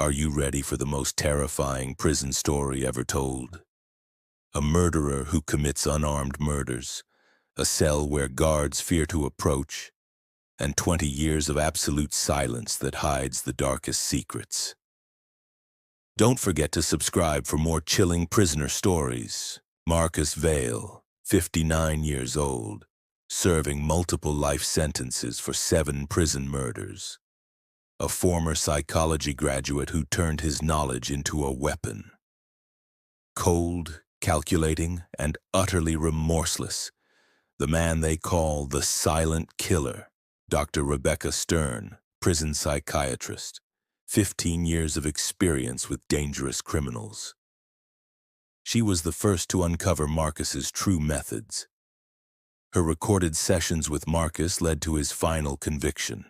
Are you ready for the most terrifying prison story ever told? A murderer who commits unarmed murders, a cell where guards fear to approach, and 20 years of absolute silence that hides the darkest secrets. Don't forget to subscribe for more chilling prisoner stories. Marcus Vale, 59 years old, serving multiple life sentences for 7 prison murders. A former psychology graduate who turned his knowledge into a weapon. Cold, calculating, and utterly remorseless. The man they call the silent killer, Dr. Rebecca Stern, prison psychiatrist, 15 years of experience with dangerous criminals. She was the first to uncover Marcus's true methods. Her recorded sessions with Marcus led to his final conviction.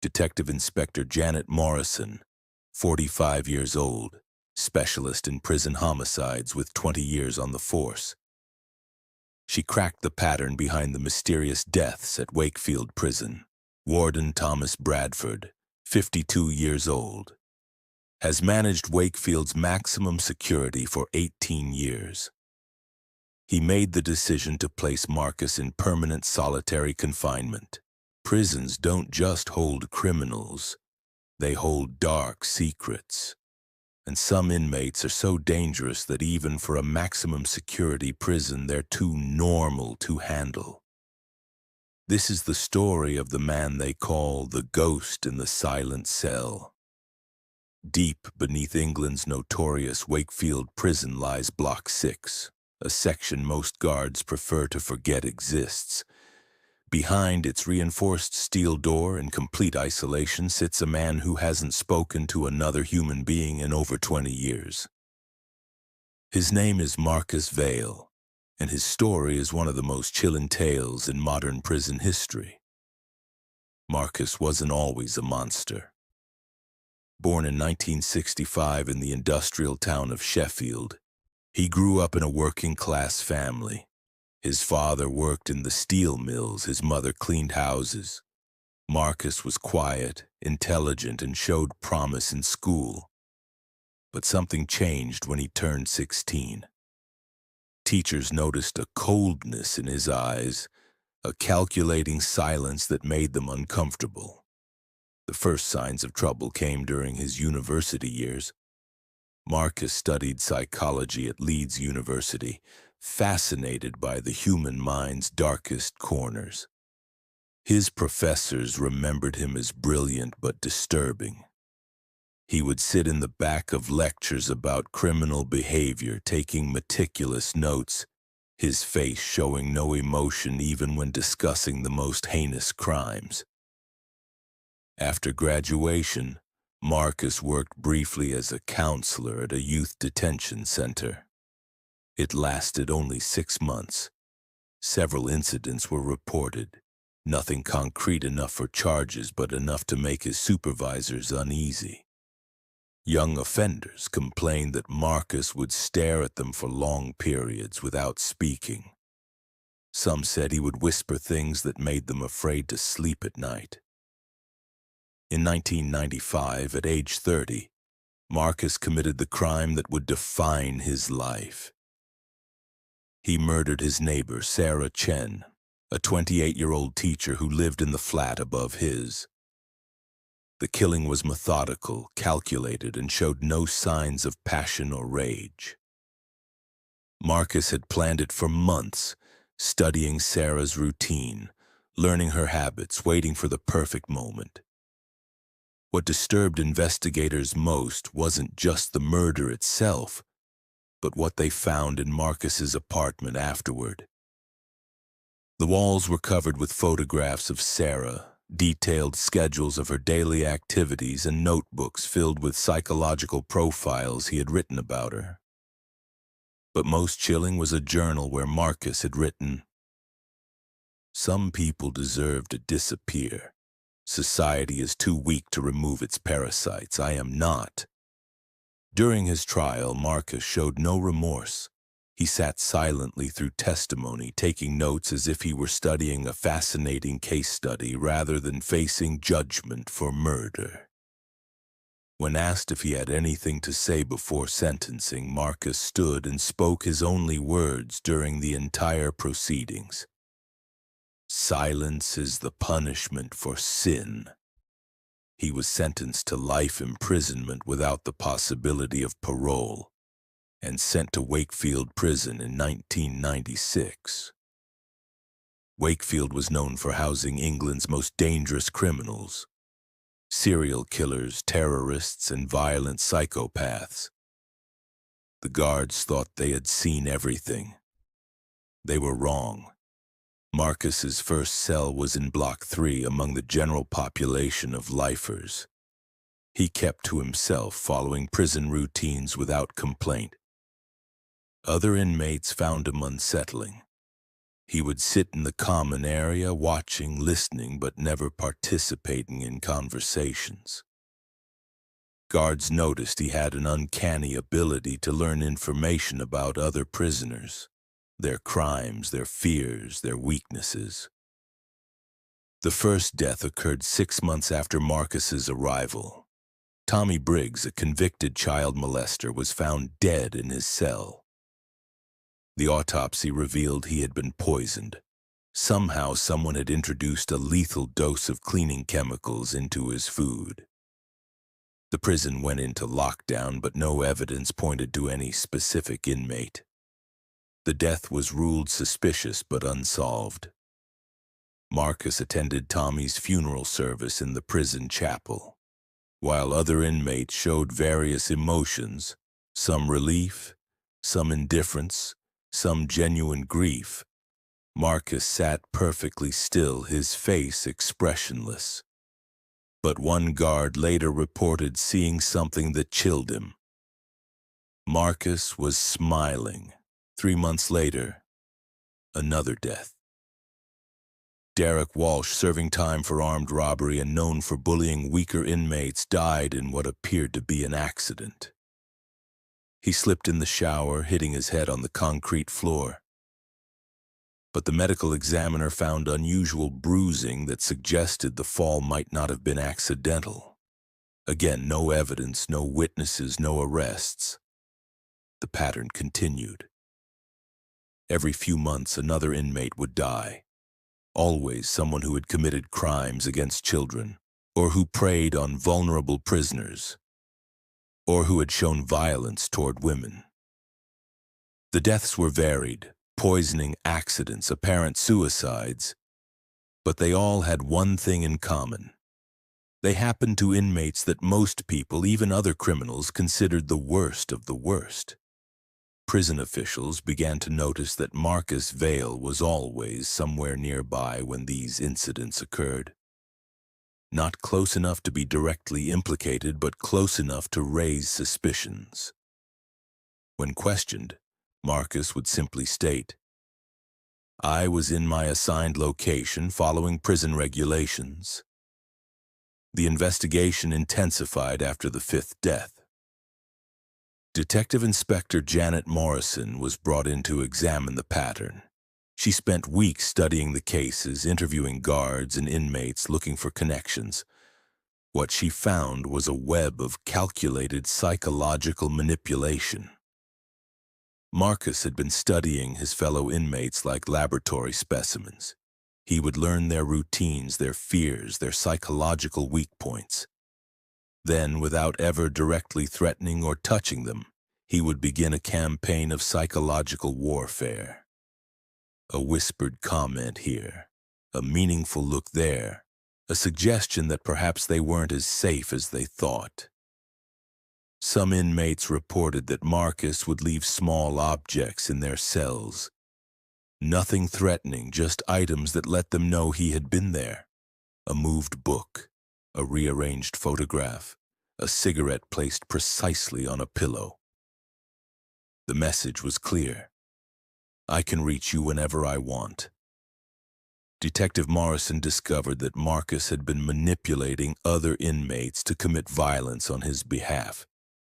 Detective Inspector Janet Morrison, 45 years old, specialist in prison homicides with 20 years on the force. She cracked the pattern behind the mysterious deaths at Wakefield Prison. Warden Thomas Bradford, 52 years old, has managed Wakefield's maximum security for 18 years. He made the decision to place Marcus in permanent solitary confinement. Prisons don't just hold criminals, they hold dark secrets. And some inmates are so dangerous that even for a maximum security prison, they're too normal to handle. This is the story of the man they call the ghost in the silent cell. Deep beneath England's notorious Wakefield Prison lies Block 6, a section most guards prefer to forget exists. Behind its reinforced steel door in complete isolation sits a man who hasn't spoken to another human being in over 20 years. His name is Marcus Vale, and his story is one of the most chilling tales in modern prison history. Marcus wasn't always a monster. Born in 1965 in the industrial town of Sheffield, he grew up in a working-class family. His father worked in the steel mills, his mother cleaned houses. Marcus was quiet, intelligent, and showed promise in school. But something changed when he turned 16. Teachers noticed a coldness in his eyes, a calculating silence that made them uncomfortable. The first signs of trouble came during his university years. Marcus studied psychology at Leeds University, fascinated by the human mind's darkest corners. His professors remembered him as brilliant but disturbing. He would sit in the back of lectures about criminal behavior, taking meticulous notes, his face showing no emotion even when discussing the most heinous crimes. After graduation, Marcus worked briefly as a counselor at a youth detention center. It lasted only 6 months. Several incidents were reported, nothing concrete enough for charges but enough to make his supervisors uneasy. Young offenders complained that Marcus would stare at them for long periods without speaking. Some said he would whisper things that made them afraid to sleep at night. In 1995, at age 30, Marcus committed the crime that would define his life. He murdered his neighbor, Sarah Chen, a 28-year-old teacher who lived in the flat above his. The killing was methodical, calculated, and showed no signs of passion or rage. Marcus had planned it for months, studying Sarah's routine, learning her habits, waiting for the perfect moment. What disturbed investigators most wasn't just the murder itself, but what they found in Marcus's apartment afterward. The walls were covered with photographs of Sarah, detailed schedules of her daily activities, and notebooks filled with psychological profiles he had written about her. But most chilling was a journal where Marcus had written, "Some people deserve to disappear. Society is too weak to remove its parasites. I am not." During his trial, Marcus showed no remorse. He sat silently through testimony, taking notes as if he were studying a fascinating case study rather than facing judgment for murder. When asked if he had anything to say before sentencing, Marcus stood and spoke his only words during the entire proceedings. "Silence is the punishment for sin." He was sentenced to life imprisonment without the possibility of parole and sent to Wakefield Prison in 1996. Wakefield was known for housing England's most dangerous criminals, serial killers, terrorists, and violent psychopaths. The guards thought they had seen everything. They were wrong. Marcus's first cell was in Block 3 among the general population of lifers. He kept to himself, following prison routines without complaint. Other inmates found him unsettling. He would sit in the common area, watching, listening, but never participating in conversations. Guards noticed he had an uncanny ability to learn information about other prisoners, their crimes, their fears, their weaknesses. The first death occurred 6 months after Marcus's arrival. Tommy Briggs, a convicted child molester, was found dead in his cell. The autopsy revealed he had been poisoned. Somehow someone had introduced a lethal dose of cleaning chemicals into his food. The prison went into lockdown, but no evidence pointed to any specific inmate. The death was ruled suspicious but unsolved. Marcus attended Tommy's funeral service in the prison chapel. While other inmates showed various emotions, some relief, some indifference, some genuine grief, Marcus sat perfectly still, his face expressionless. But one guard later reported seeing something that chilled him. Marcus was smiling. 3 months later, another death. Derek Walsh, serving time for armed robbery and known for bullying weaker inmates, died in what appeared to be an accident. He slipped in the shower, hitting his head on the concrete floor. But the medical examiner found unusual bruising that suggested the fall might not have been accidental. Again, no evidence, no witnesses, no arrests. The pattern continued. Every few months, another inmate would die. Always someone who had committed crimes against children, or who preyed on vulnerable prisoners, or who had shown violence toward women. The deaths were varied: poisoning, accidents, apparent suicides, but they all had one thing in common. They happened to inmates that most people, even other criminals, considered the worst of the worst. Prison officials began to notice that Marcus Vale was always somewhere nearby when these incidents occurred. Not close enough to be directly implicated, but close enough to raise suspicions. When questioned, Marcus would simply state, "I was in my assigned location following prison regulations." The investigation intensified after the 5th death. Detective Inspector Janet Morrison was brought in to examine the pattern. She spent weeks studying the cases, interviewing guards and inmates, looking for connections. What she found was a web of calculated psychological manipulation. Marcus had been studying his fellow inmates like laboratory specimens. He would learn their routines, their fears, their psychological weak points. Then, without ever directly threatening or touching them, he would begin a campaign of psychological warfare. A whispered comment here, a meaningful look there, a suggestion that perhaps they weren't as safe as they thought. Some inmates reported that Marcus would leave small objects in their cells. Nothing threatening, just items that let them know he had been there. A moved book, a rearranged photograph, a cigarette placed precisely on a pillow. The message was clear: "I can reach you whenever I want." Detective Morrison discovered that Marcus had been manipulating other inmates to commit violence on his behalf.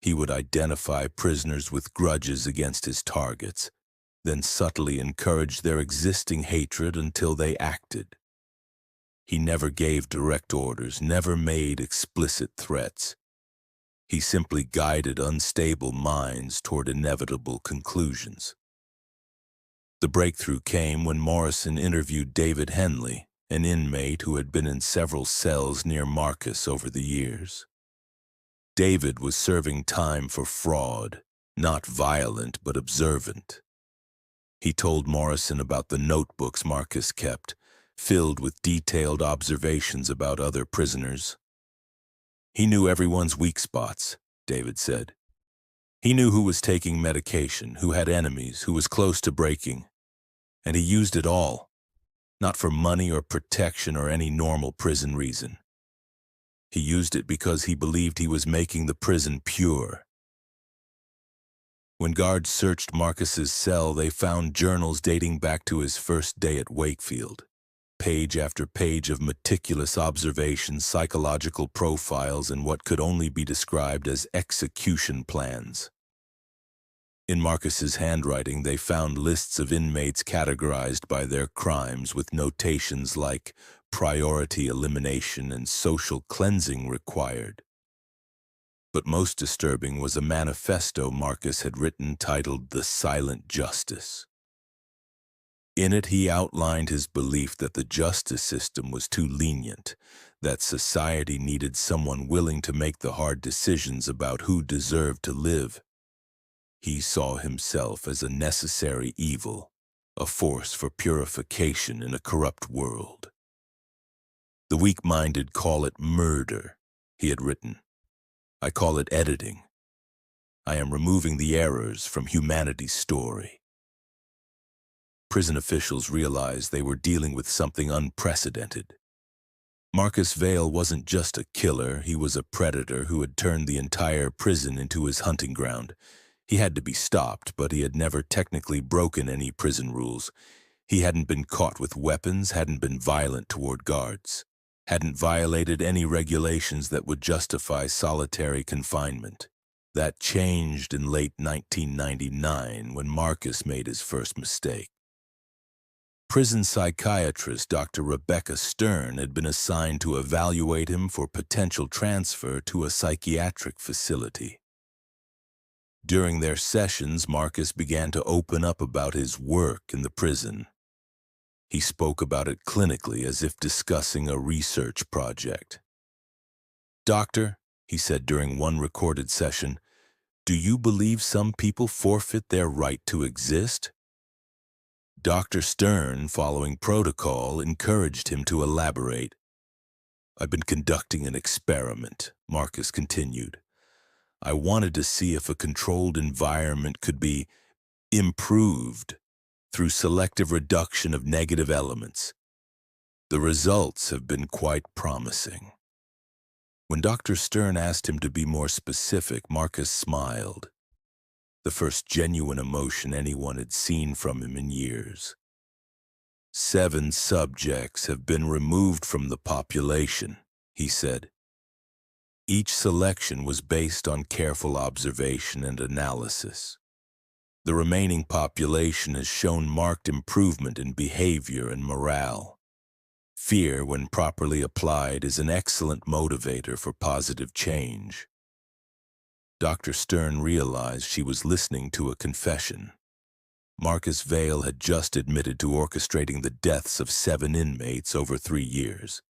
He would identify prisoners with grudges against his targets, then subtly encourage their existing hatred until they acted. He never gave direct orders, never made explicit threats. He simply guided unstable minds toward inevitable conclusions. The breakthrough came when Morrison interviewed David Henley, an inmate who had been in several cells near Marcus over the years. David was serving time for fraud, not violent but observant. He told Morrison about the notebooks Marcus kept, filled with detailed observations about other prisoners. He knew everyone's weak spots, David said. He knew who was taking medication, who had enemies, who was close to breaking. And he used it all, not for money or protection or any normal prison reason. He used it because he believed he was making the prison pure. When guards searched Marcus's cell, they found journals dating back to his first day at Wakefield. Page after page of meticulous observations, psychological profiles, and what could only be described as execution plans. In Marcus's handwriting, they found lists of inmates categorized by their crimes with notations like priority elimination and social cleansing required. But most disturbing was a manifesto Marcus had written titled The Silent Justice. In it, he outlined his belief that the justice system was too lenient, that society needed someone willing to make the hard decisions about who deserved to live. He saw himself as a necessary evil, a force for purification in a corrupt world. The weak-minded call it murder, he had written. I call it editing. I am removing the errors from humanity's story. Prison officials realized they were dealing with something unprecedented. Marcus Vale wasn't just a killer, he was a predator who had turned the entire prison into his hunting ground. He had to be stopped, but he had never technically broken any prison rules. He hadn't been caught with weapons, hadn't been violent toward guards, hadn't violated any regulations that would justify solitary confinement. That changed in late 1999 when Marcus made his first mistake. Prison psychiatrist Dr. Rebecca Stern had been assigned to evaluate him for potential transfer to a psychiatric facility. During their sessions, Marcus began to open up about his work in the prison. He spoke about it clinically as if discussing a research project. "Doctor," he said during one recorded session, "do you believe some people forfeit their right to exist?" Dr. Stern, following protocol, encouraged him to elaborate. "I've been conducting an experiment," Marcus continued. "I wanted to see if a controlled environment could be improved through selective reduction of negative elements. The results have been quite promising." When Dr. Stern asked him to be more specific, Marcus smiled, the first genuine emotion anyone had seen from him in years. 7 subjects have been removed from the population, he said. Each selection was based on careful observation and analysis. The remaining population has shown marked improvement in behavior and morale. Fear, when properly applied, is an excellent motivator for positive change. Dr. Stern realized she was listening to a confession. Marcus Vale had just admitted to orchestrating the deaths of 7 inmates over 3 years.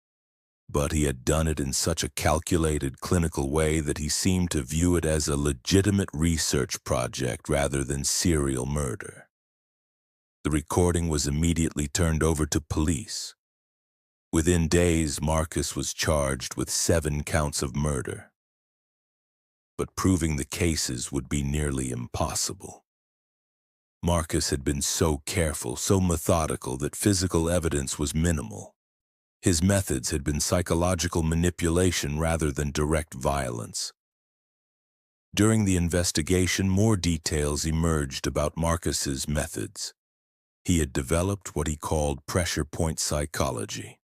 But he had done it in such a calculated, clinical way that he seemed to view it as a legitimate research project rather than serial murder. The recording was immediately turned over to police. Within days, Marcus was charged with 7 counts of murder. But proving the cases would be nearly impossible. Marcus had been so careful, so methodical that physical evidence was minimal. His methods had been psychological manipulation rather than direct violence. During the investigation, more details emerged about Marcus's methods. He had developed what he called pressure point psychology,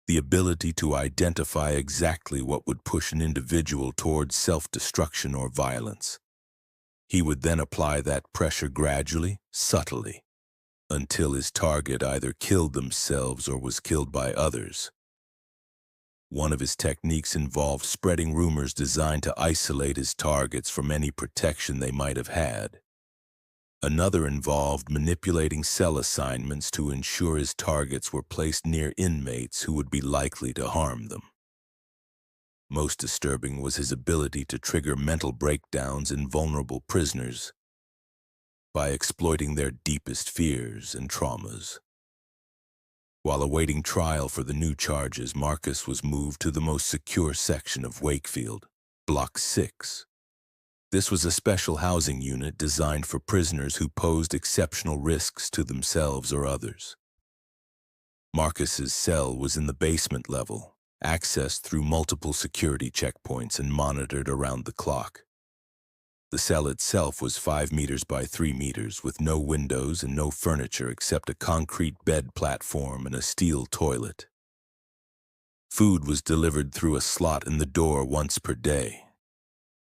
the ability to identify exactly what would push an individual towards self-destruction or violence. He would then apply that pressure gradually, subtly, until his target either killed themselves or was killed by others. One of his techniques involved spreading rumors designed to isolate his targets from any protection they might have had. Another involved manipulating cell assignments to ensure his targets were placed near inmates who would be likely to harm them. Most disturbing was his ability to trigger mental breakdowns in vulnerable prisoners by exploiting their deepest fears and traumas. While awaiting trial for the new charges, Marcus was moved to the most secure section of Wakefield, Block 6. This was a special housing unit designed for prisoners who posed exceptional risks to themselves or others. Marcus's cell was in the basement level, accessed through multiple security checkpoints and monitored around the clock. The cell itself was 5 meters by 3 meters, with no windows and no furniture except a concrete bed platform and a steel toilet. Food was delivered through a slot in the door once per day.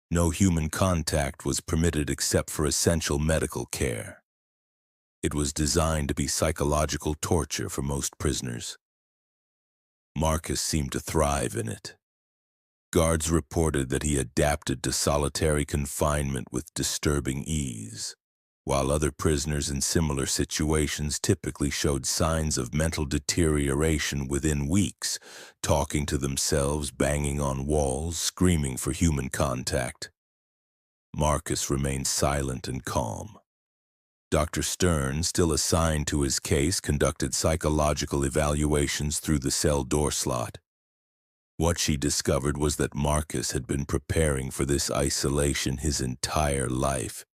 No human contact was permitted except for essential medical care. It was designed to be psychological torture for most prisoners. Marcus seemed to thrive in it. Guards reported that he adapted to solitary confinement with disturbing ease, while other prisoners in similar situations typically showed signs of mental deterioration within weeks, talking to themselves, banging on walls, screaming for human contact. Marcus remained silent and calm. Dr. Stern, still assigned to his case, conducted psychological evaluations through the cell door slot. What she discovered was that Marcus had been preparing for this isolation his entire life.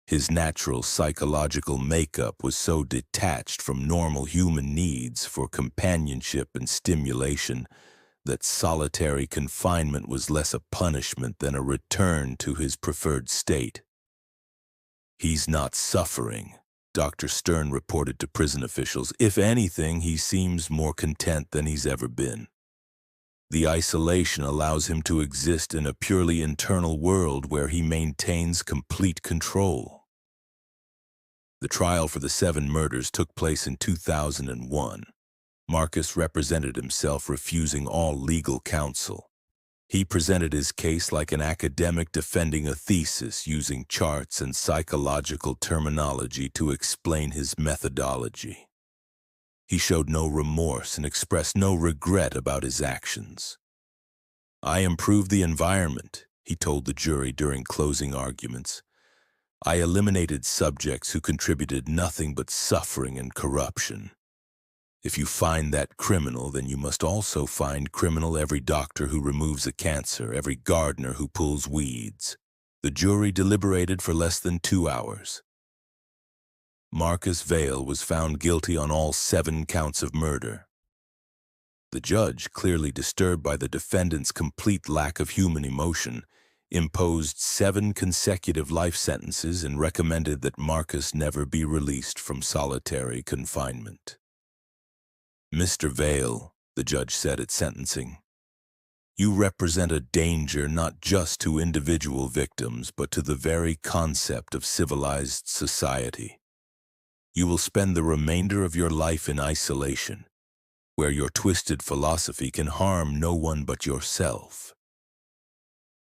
His natural psychological makeup was so detached from normal human needs for companionship and stimulation that solitary confinement was less a punishment than a return to his preferred state. "He's not suffering," Dr. Stern reported to prison officials. "If anything, he seems more content than he's ever been. The isolation allows him to exist in a purely internal world where he maintains complete control." The trial for the 7 murders took place in 2001. Marcus represented himself, refusing all legal counsel. He presented his case like an academic defending a thesis, using charts and psychological terminology to explain his methodology. He showed no remorse and expressed no regret about his actions. "I improved the environment," he told the jury during closing arguments. "I eliminated subjects who contributed nothing but suffering and corruption. If you find that criminal, then you must also find criminal every doctor who removes a cancer, every gardener who pulls weeds." The jury deliberated for less than 2 hours. Marcus Vale was found guilty on all 7 counts of murder. The judge, clearly disturbed by the defendant's complete lack of human emotion, imposed 7 consecutive life sentences and recommended that Marcus never be released from solitary confinement. "Mr. Vale," the judge said at sentencing, "you represent a danger not just to individual victims, but to the very concept of civilized society. You will spend the remainder of your life in isolation, where your twisted philosophy can harm no one but yourself."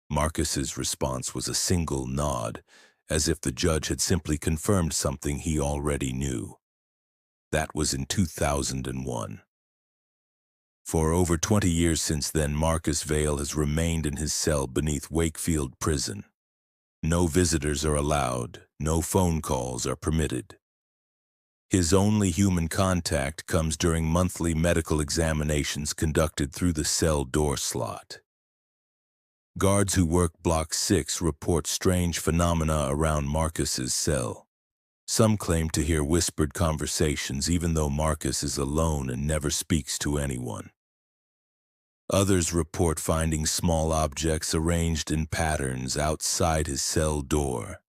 Marcus's response was a single nod, as if the judge had simply confirmed something he already knew. That was in 2001. For over 20 years since then, Marcus Vale has remained in his cell beneath Wakefield Prison. No visitors are allowed, no phone calls are permitted. His only human contact comes during monthly medical examinations conducted through the cell door slot. Guards who work Block 6 report strange phenomena around Marcus's cell. Some claim to hear whispered conversations even though Marcus is alone and never speaks to anyone. Others report finding small objects arranged in patterns outside his cell door.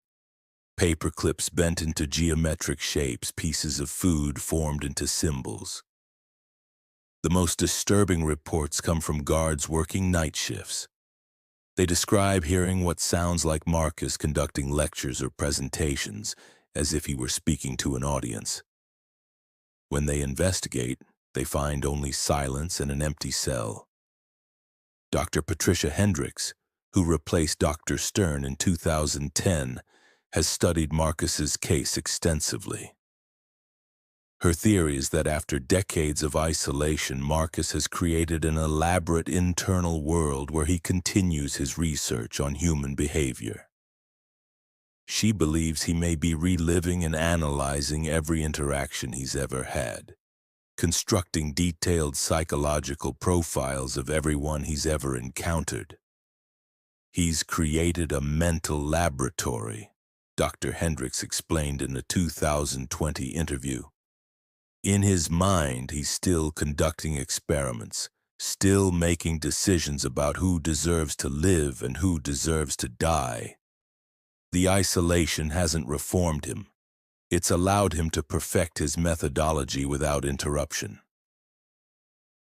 Paper clips bent into geometric shapes, pieces of food formed into symbols. The most disturbing reports come from guards working night shifts. They describe hearing what sounds like Marcus conducting lectures or presentations, as if he were speaking to an audience. When they investigate, they find only silence and an empty cell. Dr. Patricia Hendricks, who replaced Dr. Stern in 2010, has studied Marcus's case extensively. Her theory is that after decades of isolation, Marcus has created an elaborate internal world where he continues his research on human behavior. She believes he may be reliving and analyzing every interaction he's ever had, constructing detailed psychological profiles of everyone he's ever encountered. He's created a mental laboratory, Dr. Hendricks explained in a 2020 interview. In his mind, he's still conducting experiments, still making decisions about who deserves to live and who deserves to die. The isolation hasn't reformed him. It's allowed him to perfect his methodology without interruption.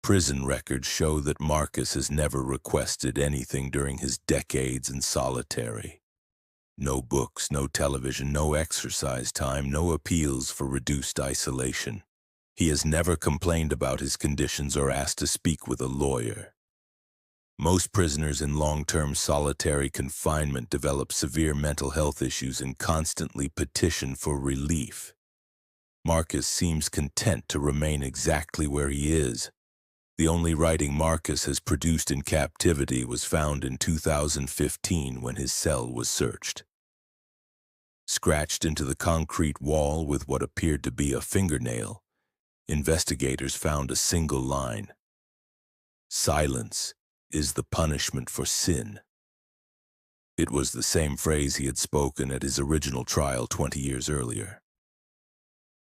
Prison records show that Marcus has never requested anything during his decades in solitary. No books, no television, no exercise time, no appeals for reduced isolation. He has never complained about his conditions or asked to speak with a lawyer. Most prisoners in long-term solitary confinement develop severe mental health issues and constantly petition for relief. Marcus seems content to remain exactly where he is. The only writing Marcus has produced in captivity was found in 2015 when his cell was searched. Scratched into the concrete wall with what appeared to be a fingernail, investigators found a single line: "Silence is the punishment for sin." It was the same phrase he had spoken at his original trial 20 years earlier.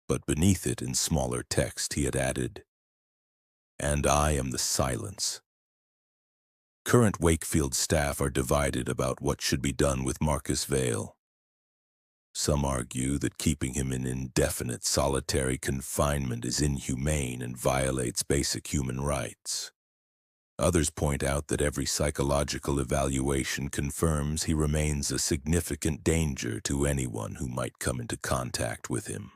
But beneath it, in smaller text, he had added, "And I am the silence." Current Wakefield staff are divided about what should be done with Marcus Vale. Some argue that keeping him in indefinite solitary confinement is inhumane and violates basic human rights. Others point out that every psychological evaluation confirms he remains a significant danger to anyone who might come into contact with him.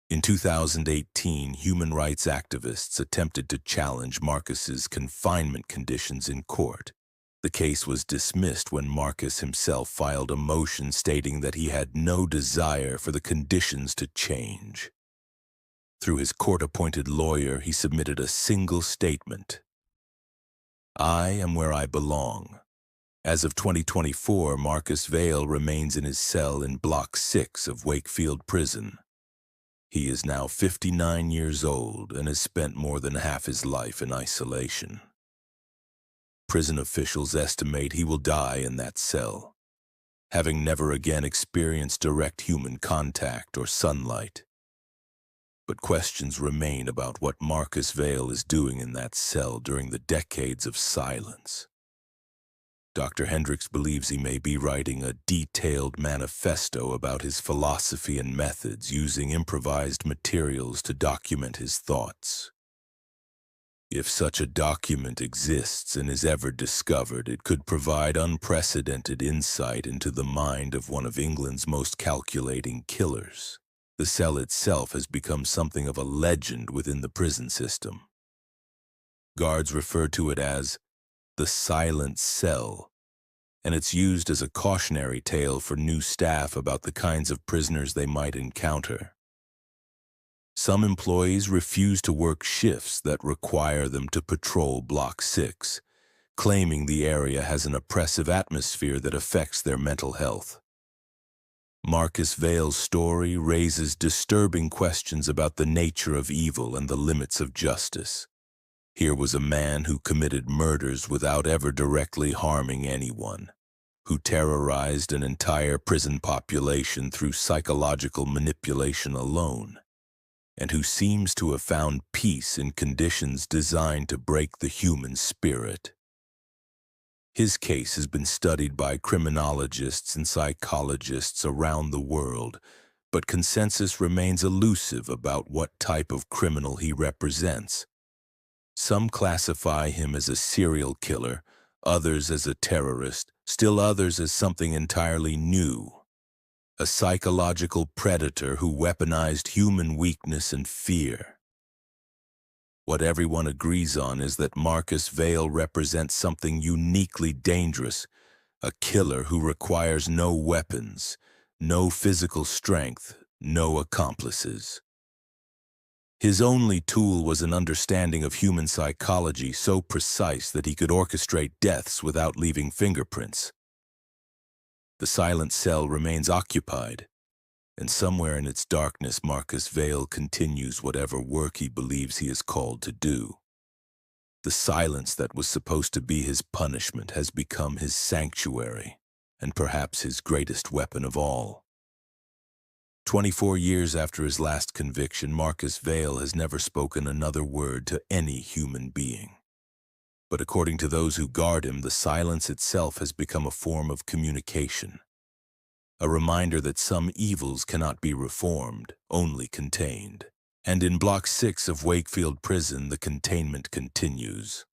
In 2018, human rights activists attempted to challenge Marcus's confinement conditions in court. The case was dismissed when Marcus himself filed a motion stating that he had no desire for the conditions to change. Through his court-appointed lawyer, he submitted a single statement: "I am where I belong." As of 2024, Marcus Vale remains in his cell in Block 6 of Wakefield Prison. He is now 59 years old and has spent more than half his life in isolation. Prison officials estimate he will die in that cell, having never again experienced direct human contact or sunlight. But questions remain about what Marcus Vale is doing in that cell during the decades of silence. Dr. Hendricks believes he may be writing a detailed manifesto about his philosophy and methods, using improvised materials to document his thoughts. If such a document exists and is ever discovered, it could provide unprecedented insight into the mind of one of England's most calculating killers. The cell itself has become something of a legend within the prison system. Guards refer to it as the silent cell, and it's used as a cautionary tale for new staff about the kinds of prisoners they might encounter. Some employees refuse to work shifts that require them to patrol Block 6, claiming the area has an oppressive atmosphere that affects their mental health. Marcus Vale's story raises disturbing questions about the nature of evil and the limits of justice. Here was a man who committed murders without ever directly harming anyone, who terrorized an entire prison population through psychological manipulation alone, and who seems to have found peace in conditions designed to break the human spirit. His case has been studied by criminologists and psychologists around the world, but consensus remains elusive about what type of criminal he represents. Some classify him as a serial killer, others as a terrorist, still others as something entirely new. A psychological predator who weaponized human weakness and fear. What everyone agrees on is that Marcus Vale represents something uniquely dangerous, a killer who requires no weapons, no physical strength, no accomplices. His only tool was an understanding of human psychology so precise that he could orchestrate deaths without leaving fingerprints. The silent cell remains occupied, and somewhere in its darkness Marcus Vale continues whatever work he believes he is called to do. The silence that was supposed to be his punishment has become his sanctuary, and perhaps his greatest weapon of all. 24 years after his last conviction, Marcus Vale has never spoken another word to any human being. But according to those who guard him, the silence itself has become a form of communication, a reminder that some evils cannot be reformed, only contained. And in Block 6 of Wakefield Prison, the containment continues.